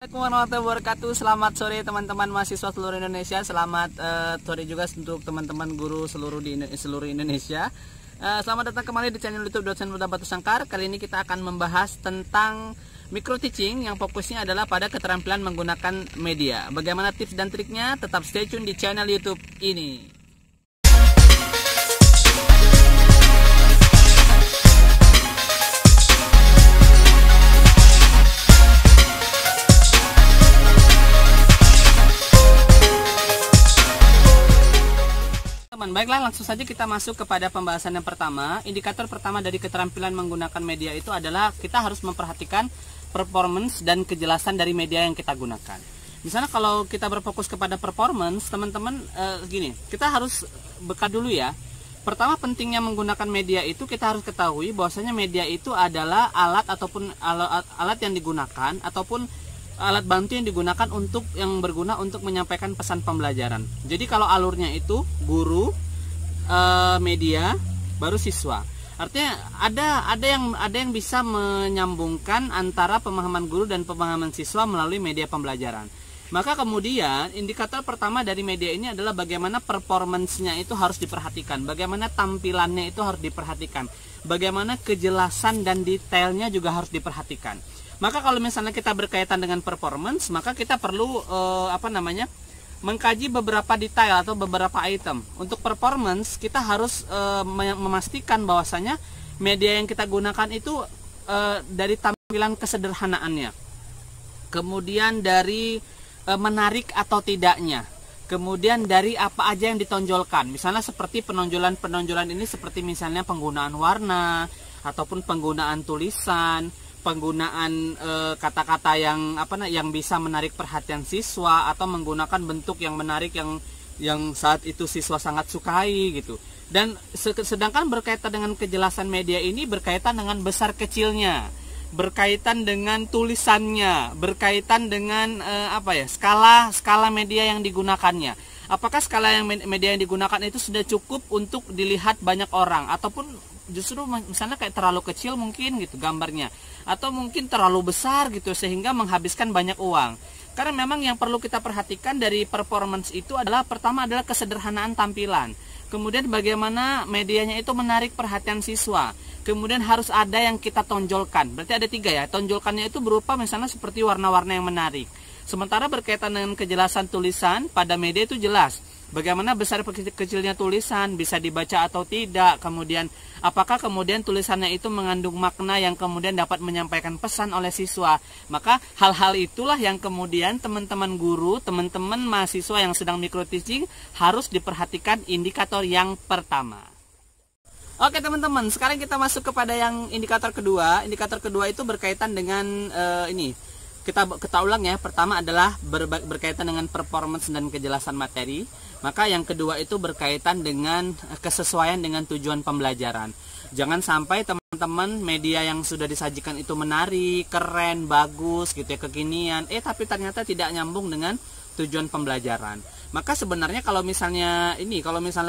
Assalamualaikum warahmatullahi wabarakatuh. Selamat sore teman-teman mahasiswa seluruh Indonesia. Selamat sore juga untuk teman-teman guru seluruh Indonesia. Selamat datang kembali di channel YouTube Dosen Muda Batu Sangkar. Kali ini kita akan membahas tentang micro teaching yang fokusnya adalah pada keterampilan menggunakan media. Bagaimana tips dan triknya? Tetap stay tune di channel YouTube ini. Baiklah, langsung saja kita masuk kepada pembahasan yang pertama. Indikator pertama dari keterampilan menggunakan media itu adalah kita harus memperhatikan performance dan kejelasan dari media yang kita gunakan. Misalnya kalau kita berfokus kepada performance, teman-teman gini, kita harus beka dulu ya. Pertama, pentingnya menggunakan media itu kita harus ketahui bahwasanya media itu adalah alat ataupun alat yang digunakan ataupun alat bantu yang digunakan untuk yang berguna untuk menyampaikan pesan pembelajaran. Jadi kalau alurnya itu guru, media, baru siswa. Artinya ada yang bisa menyambungkan antara pemahaman guru dan pemahaman siswa melalui media pembelajaran. Maka kemudian indikator pertama dari media ini adalah bagaimana performance-nya itu harus diperhatikan, bagaimana tampilannya itu harus diperhatikan, bagaimana kejelasan dan detailnya juga harus diperhatikan. Maka kalau misalnya kita berkaitan dengan performance, maka kita perlu mengkaji beberapa detail atau beberapa item. Untuk performance, kita harus memastikan bahwasanya media yang kita gunakan itu dari tampilan kesederhanaannya, kemudian dari menarik atau tidaknya, kemudian dari apa aja yang ditonjolkan. Misalnya seperti penonjolan ini seperti misalnya penggunaan warna ataupun penggunaan tulisan, penggunaan kata-kata yang bisa menarik perhatian siswa, atau menggunakan bentuk yang menarik yang saat itu siswa sangat sukai gitu. Dan sedangkan berkaitan dengan kejelasan media ini berkaitan dengan besar kecilnya, berkaitan dengan tulisannya, berkaitan dengan skala media yang digunakannya. Apakah skala media yang digunakan itu sudah cukup untuk dilihat banyak orang, ataupun justru misalnya kayak terlalu kecil mungkin gitu gambarnya, atau mungkin terlalu besar gitu sehingga menghabiskan banyak uang. Karena memang yang perlu kita perhatikan dari performance itu adalah pertama adalah kesederhanaan tampilan, kemudian bagaimana medianya itu menarik perhatian siswa, kemudian harus ada yang kita tonjolkan. Berarti ada 3 ya, tonjolkannya itu berupa misalnya seperti warna-warna yang menarik. Sementara berkaitan dengan kejelasan tulisan pada media itu jelas bagaimana besar kecilnya tulisan, bisa dibaca atau tidak, kemudian apakah kemudian tulisannya itu mengandung makna yang kemudian dapat menyampaikan pesan oleh siswa. Maka hal-hal itulah yang kemudian teman-teman guru, teman-teman mahasiswa yang sedang micro teaching harus diperhatikan indikator yang pertama. Oke teman-teman, sekarang kita masuk kepada yang indikator kedua. Indikator kedua itu berkaitan dengan ini. Kita ulang ya. Pertama adalah berkaitan dengan performance dan kejelasan materi. Maka yang kedua itu berkaitan dengan kesesuaian dengan tujuan pembelajaran. Jangan sampai teman-teman media yang sudah disajikan itu menarik, keren, bagus gitu ya, kekinian, tapi ternyata tidak nyambung dengan tujuan pembelajaran. Maka sebenarnya kalau misalnya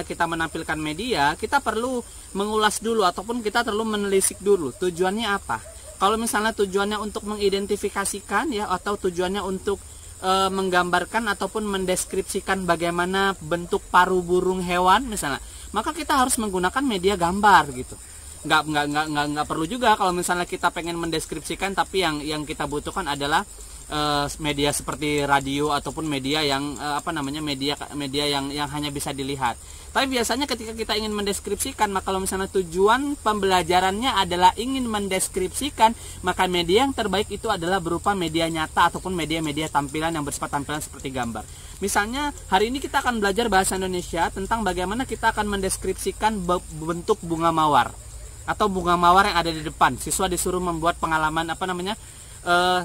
kita menampilkan media, kita perlu mengulas dulu ataupun kita perlu menelisik dulu tujuannya apa. Kalau misalnya tujuannya untuk mengidentifikasikan ya, atau tujuannya untuk menggambarkan ataupun mendeskripsikan bagaimana bentuk paru burung hewan misalnya, maka kita harus menggunakan media gambar gitu. Nggak perlu juga kalau misalnya kita pengen mendeskripsikan, tapi yang kita butuhkan adalah media seperti radio ataupun media yang media yang hanya bisa dilihat. Tapi biasanya ketika kita ingin mendeskripsikan, maka kalau misalnya tujuan pembelajarannya adalah ingin mendeskripsikan, maka media yang terbaik itu adalah berupa media nyata ataupun media-media tampilan yang bersifat tampilan seperti gambar. Misalnya hari ini kita akan belajar bahasa Indonesia tentang bagaimana kita akan mendeskripsikan bentuk bunga mawar atau bunga mawar yang ada di depan. Siswa disuruh membuat pengalaman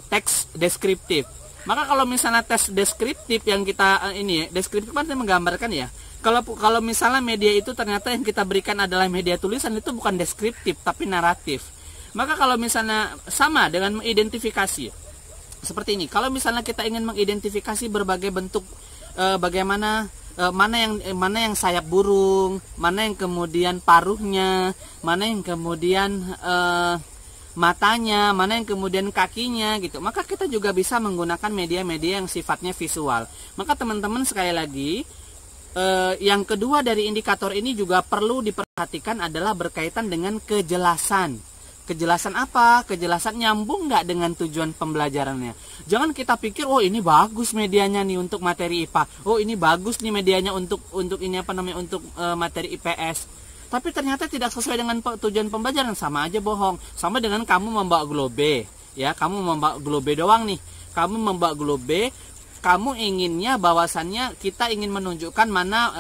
teks deskriptif. Maka kalau misalnya tes deskriptif yang kita deskriptif kan menggambarkan ya. Kalau misalnya media itu ternyata yang kita berikan adalah media tulisan, itu bukan deskriptif tapi naratif. Maka kalau misalnya sama dengan mengidentifikasi seperti ini. Kalau misalnya kita ingin mengidentifikasi berbagai bentuk bagaimana mana yang sayap burung, mana yang kemudian paruhnya, mana yang kemudian matanya, mana yang kemudian kakinya gitu. Maka kita juga bisa menggunakan media-media yang sifatnya visual. Maka teman-teman sekali lagi, yang kedua dari indikator ini juga perlu diperhatikan adalah berkaitan dengan kejelasan. Kejelasan apa? Kejelasan nyambung nggak dengan tujuan pembelajarannya. Jangan kita pikir, oh ini bagus medianya nih untuk materi IPA. Oh ini bagus nih medianya untuk ini apa namanya untuk materi IPS. Tapi ternyata tidak sesuai dengan tujuan pembelajaran, sama aja bohong. Sama dengan kamu membawa globe, ya kamu membawa globe doang nih. Kamu membawa globe, kamu inginnya bahwasannya kita ingin menunjukkan mana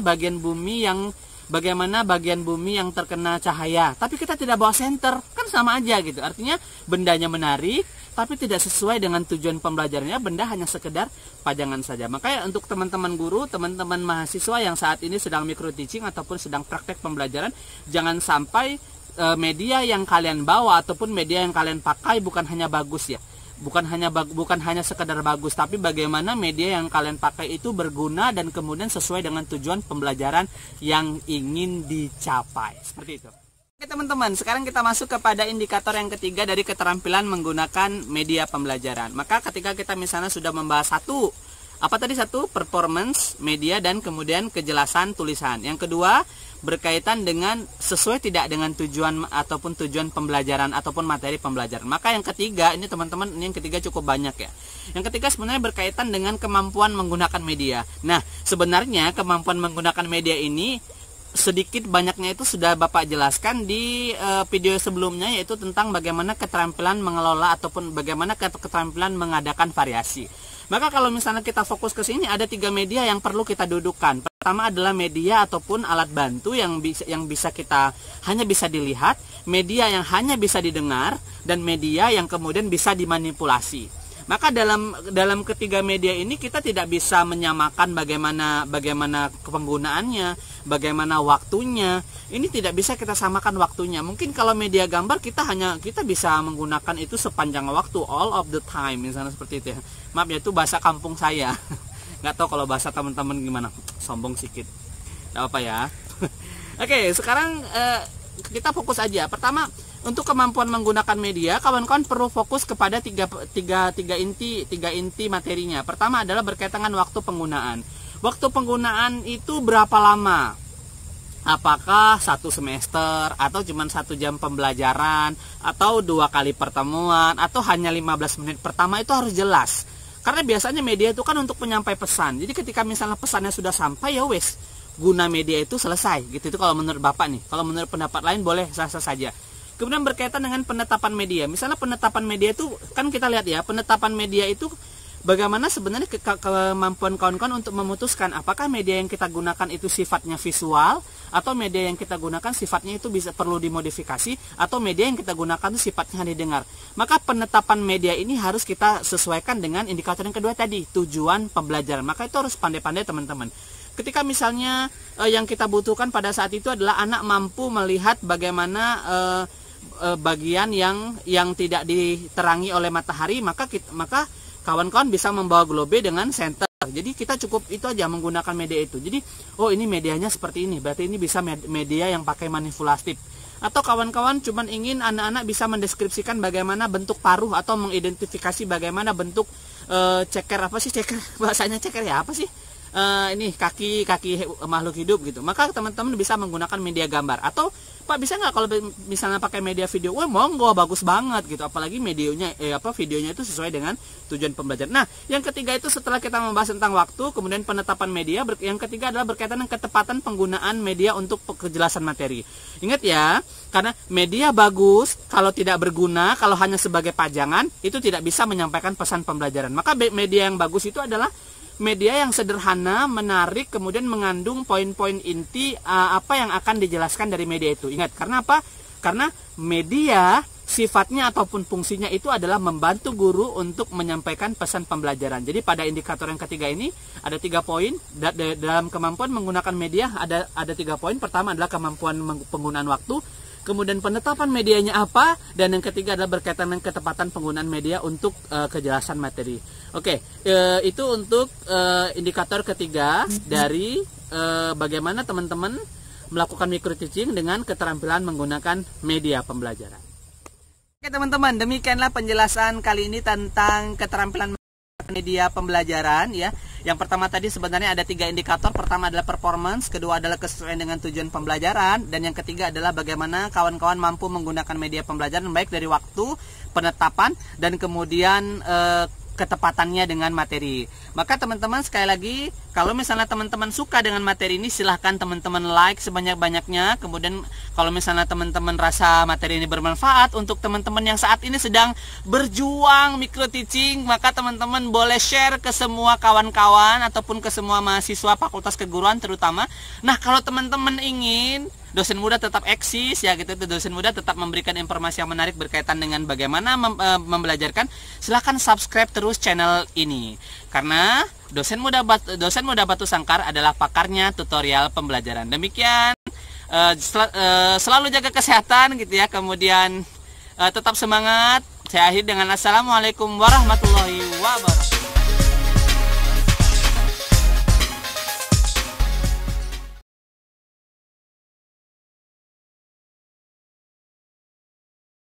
bagian bumi yang bagaimana bagian bumi yang terkena cahaya, tapi kita tidak bawa senter, kan sama aja gitu. Artinya bendanya menarik, tapi tidak sesuai dengan tujuan pembelajarannya, benda hanya sekedar pajangan saja. Makanya untuk teman-teman guru, teman-teman mahasiswa yang saat ini sedang micro teaching ataupun sedang praktek pembelajaran, jangan sampai media yang kalian bawa ataupun media yang kalian pakai bukan hanya bagus ya. Bukan hanya sekedar bagus, tapi bagaimana media yang kalian pakai itu berguna dan kemudian sesuai dengan tujuan pembelajaran yang ingin dicapai. Seperti itu. Oke teman-teman, sekarang kita masuk kepada indikator yang ketiga dari keterampilan menggunakan media pembelajaran. Maka ketika kita misalnya sudah membahas satu, performance media dan kemudian kejelasan tulisan. Yang kedua, berkaitan dengan sesuai tidak dengan tujuan ataupun tujuan pembelajaran ataupun materi pembelajaran. Maka yang ketiga, ini teman-teman, ini yang ketiga cukup banyak ya. Yang ketiga sebenarnya berkaitan dengan kemampuan menggunakan media. Nah, sebenarnya kemampuan menggunakan media ini sedikit banyaknya itu sudah Bapak jelaskan di video sebelumnya, yaitu tentang bagaimana keterampilan mengelola ataupun bagaimana keterampilan mengadakan variasi. Maka kalau misalnya kita fokus ke sini, ada 3 media yang perlu kita dudukkan. Pertama adalah media ataupun alat bantu yang bisa kita hanya bisa dilihat, media yang hanya bisa didengar, dan media yang kemudian bisa dimanipulasi. Maka dalam ketiga media ini kita tidak bisa menyamakan bagaimana penggunaannya, bagaimana waktunya. Ini tidak bisa kita samakan waktunya. Mungkin kalau media gambar kita bisa menggunakan itu sepanjang waktu, all of the time, misalnya seperti itu ya. Maaf ya, itu bahasa kampung saya. Nggak tahu kalau bahasa teman-teman gimana. Sombong sedikit. Nggak apa ya. Oke, sekarang kita fokus aja. Pertama, untuk kemampuan menggunakan media, kawan-kawan perlu fokus kepada tiga inti materinya. Pertama adalah berkaitan dengan waktu penggunaan. Waktu penggunaan itu berapa lama? Apakah 1 semester, atau cuma 1 jam pembelajaran, atau 2 kali pertemuan, atau hanya 15 menit pertama, itu harus jelas. Karena biasanya media itu kan untuk penyampai pesan. Jadi ketika misalnya pesannya sudah sampai, ya wes, guna media itu selesai. Gitu itu kalau menurut Bapak nih. Kalau menurut pendapat lain boleh sah-sah saja. Kemudian berkaitan dengan penetapan media. Misalnya penetapan media itu, kan kita lihat ya, penetapan media itu bagaimana sebenarnya kemampuan kawan-kawan untuk memutuskan apakah media yang kita gunakan itu sifatnya visual, atau media yang kita gunakan sifatnya itu bisa perlu dimodifikasi, atau media yang kita gunakan itu sifatnya hanya didengar. Maka penetapan media ini harus kita sesuaikan dengan indikator yang kedua tadi, tujuan pembelajaran. Maka itu harus pandai-pandai teman-teman. Ketika misalnya yang kita butuhkan pada saat itu adalah anak mampu melihat bagaimana bagian yang tidak diterangi oleh matahari, maka kawan-kawan bisa membawa globe dengan senter. Jadi kita cukup itu aja menggunakan media itu. Jadi oh ini medianya seperti ini, berarti ini bisa media yang pakai manipulatif. Atau kawan-kawan cuman ingin anak-anak bisa mendeskripsikan bagaimana bentuk paruh atau mengidentifikasi bagaimana bentuk ceker, apa sih ceker, bahasanya ceker ya apa sih? Ini kaki makhluk hidup gitu. Maka teman-teman bisa menggunakan media gambar. Atau Pak bisa nggak kalau misalnya pakai media video? Wah monggo, bagus banget gitu. Apalagi videonya itu sesuai dengan tujuan pembelajaran. Nah, yang ketiga itu setelah kita membahas tentang waktu, kemudian penetapan media, yang ketiga adalah berkaitan dengan ketepatan penggunaan media untuk kejelasan materi. Ingat ya, karena media bagus kalau tidak berguna, kalau hanya sebagai pajangan, itu tidak bisa menyampaikan pesan pembelajaran. Maka media yang bagus itu adalah media yang sederhana, menarik, kemudian mengandung poin-poin inti apa yang akan dijelaskan dari media itu. Ingat, karena apa? Karena media sifatnya ataupun fungsinya itu adalah membantu guru untuk menyampaikan pesan pembelajaran. Jadi pada indikator yang ketiga ini ada 3 poin. Dalam kemampuan menggunakan media ada 3 poin. Pertama adalah kemampuan penggunaan waktu. Kemudian penetapan medianya apa, dan yang ketiga adalah berkaitan dengan ketepatan penggunaan media untuk kejelasan materi. Oke, itu untuk indikator ketiga dari bagaimana teman-teman melakukan micro teaching dengan keterampilan menggunakan media pembelajaran. Oke teman-teman, demikianlah penjelasan kali ini tentang keterampilan media pembelajaran ya. Yang pertama tadi sebenarnya ada 3 indikator. Pertama adalah performance, kedua adalah kesesuaian dengan tujuan pembelajaran, dan yang ketiga adalah bagaimana kawan-kawan mampu menggunakan media pembelajaran baik dari waktu, penetapan, dan kemudian ketepatannya dengan materi. Maka teman-teman sekali lagi, kalau misalnya teman-teman suka dengan materi ini, silahkan teman-teman like sebanyak-banyaknya. Kemudian kalau misalnya teman-teman rasa materi ini bermanfaat untuk teman-teman yang saat ini sedang berjuang micro teaching, maka teman-teman boleh share ke semua kawan-kawan ataupun ke semua mahasiswa fakultas keguruan terutama. Nah, kalau teman-teman ingin dosen muda tetap eksis ya gitu, dosen muda tetap memberikan informasi yang menarik berkaitan dengan bagaimana membelajarkan, silahkan subscribe terus channel ini, karena dosen muda Batu Sangkar adalah pakarnya tutorial pembelajaran. Demikian, selalu jaga kesehatan gitu ya, kemudian tetap semangat. Saya akhiri dengan assalamualaikum warahmatullahi wabarakatuh.